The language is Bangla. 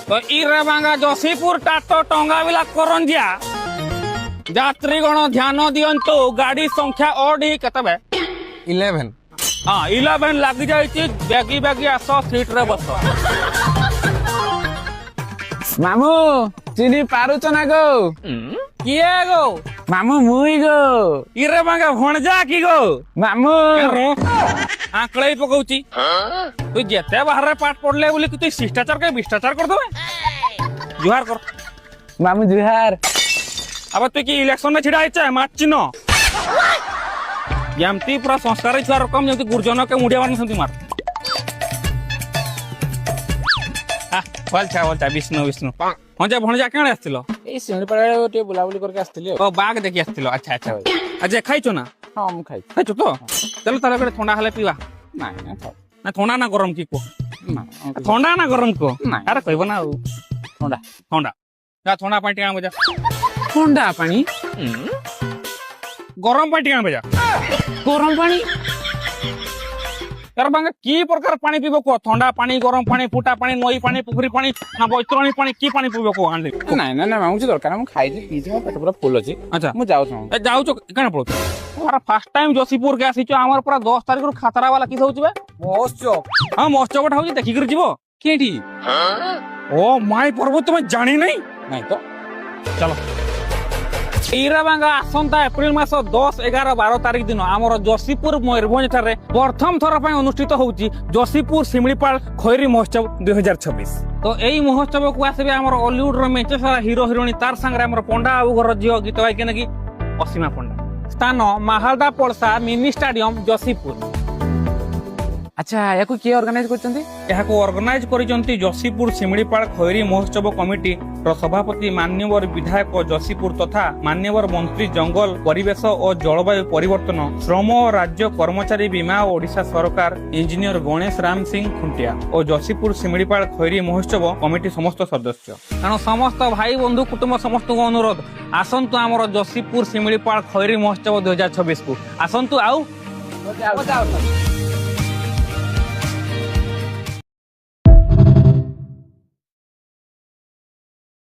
তো ইরে বাঙ্গা জসিপুর টাটো টঙ্গাবিলা করঞ্জিয়া যাত্রীগণ ধ্যান দিয়ন্তু গাড়ি সংখ্যা ওডি কেতবে 11 হ্যাঁ 11 লাগি যাইছি ব্যাগি ব্যাগি আস সিট রে বস মামু চিনি পারুছ না গো কিয়ে গো মামু মুই গো ইরে বাঙ্গা ভণজা কি গো মামু আঁকড়াই পকাউছি তুই যেতে বাহারে পাঠ পড়লে বলি কি তুই শিষ্টাচার কে বিষ্টাচার করে দেবে জুহার কর মামু জুহার আবার তুই কি ইলেকশন মে ছিড়া হয়েছে মাছ চিহ্ন যেমতি পুরা সংস্কারী ছুয়া রকম যেমতি গুরজনকে মুড়িয়া মারন সেমতি মার বলছা বিষ্ণু বিষ্ণু হঞ্জা ভণজা কেনে আসছিল এই শিমিଳିপাড়া টিকে বুলাবুলি করকে আসଥିଲି ও বাঘ দেখি আসছিল আচ্ছা আচ্ছা আচ্ছা খাইছো না হ্যাঁ মু খাই খাইছো তো চলো তাহলে করে ঠান্ডা হলে পিবা নাই না খাও না ঠান্ডা না গরম কি কো না ঠান্ডা না গরম কো নাই। আরে কইব না ঠান্ডা ঠান্ডা যা ঠান্ডা পানি টিকা আনবে যা ঠান্ডা পানি গরম পানি টিকা আনবে যা গরম পানি তার বাঙ্গা কি প্রকার পানি পিব কো ঠান্ডা পানি গরম পানি ফুটা পানি নই পানি পুকুরি পানি না বৈতরণী পানি কি পানি পিব কো আনলে নাই না না মামু কিছু দরকার মু খাইছি পিছি মো পেট পুরা ফুল আছে আচ্ছা মু যাউছ এ যাউছো কেনে পড়ছো তোরা ফার্স্ট টাইম জসিপুর কে আসিছো আমার পুরা 10 তারিখর খাতরা वाला কি হউছি বে মহোৎসব হ্যাঁ মহোৎসবটা হউছি দেখি করে যাব কেটি ও মাই পর্বত তুমি জানি নাই নাই তো চলো এইরা বাঙ্গা আসন্তা এপ্রিল মাস 10, 11, 12 তারিখ দিন আমার জসিপুর ময়ূরভঞ্জ ঠারে প্রথম থর পাই অনুষ্ঠিত হଉଛି জসিপুর শিমিଳିপাল খৈরি মহোৎসব 2026 তো এই মহোৎসবকু আসবে আমার অলিউডর মেচে সারা হিরো হিরোইনি তার সাংরে আমার পଣ୍ଡা বাবু ঘর ঝিও গীত গাইকে নাকি অসীমা পণ্ডা স্থান মাহালদা পলসা মিনি স্টাডিয়াম জসিপুর আচ্ছা ইয়াকু কে অর্গানাইজ করছন্তি ଏହାକୁ ଅର୍ଗାନାଇଜ କରିଛନ୍ତି ଜସିପୁର ଶିମିଳିପାଳ ଖଇରୀ ମହୋତ୍ସବ କମିଟିର ସଭାପତି ମାନ୍ୟବର ବିଧାୟକ ଜସିପୁର ତଥା ମାନ୍ୟବର ମନ୍ତ୍ରୀ ଜଙ୍ଗଲ ପରିବେଶ ଓ ଜଳବାୟୁ ପରିବର୍ତ୍ତନ ଶ୍ରମ ଓ ରାଜ୍ୟ କର୍ମଚାରୀ ବୀମା ଓ ଓଡ଼ିଶା ସରକାର ଇଞ୍ଜିନିୟର ଗଣେଶ ରାମ ସିଂ ଖୁଣ୍ଟିଆ ଓ ଜସିପୁର ଶିମିଳିପାଳ ଖଇରୀ ମହୋତ୍ସବ କମିଟି ସମସ୍ତ ସଦସ୍ୟ ତେଣୁ ସମସ୍ତ ଭାଇ ବନ୍ଧୁ କୁଟୁମ୍ବ ସମସ୍ତଙ୍କୁ ଅନୁରୋଧ ଆସନ୍ତୁ ଆମର ଜସିପୁର ଶିମିଳିପାଳ ଖଇରୀ ମହୋତ୍ସବ 2026 କୁ ଆସନ୍ତୁ ଆଉ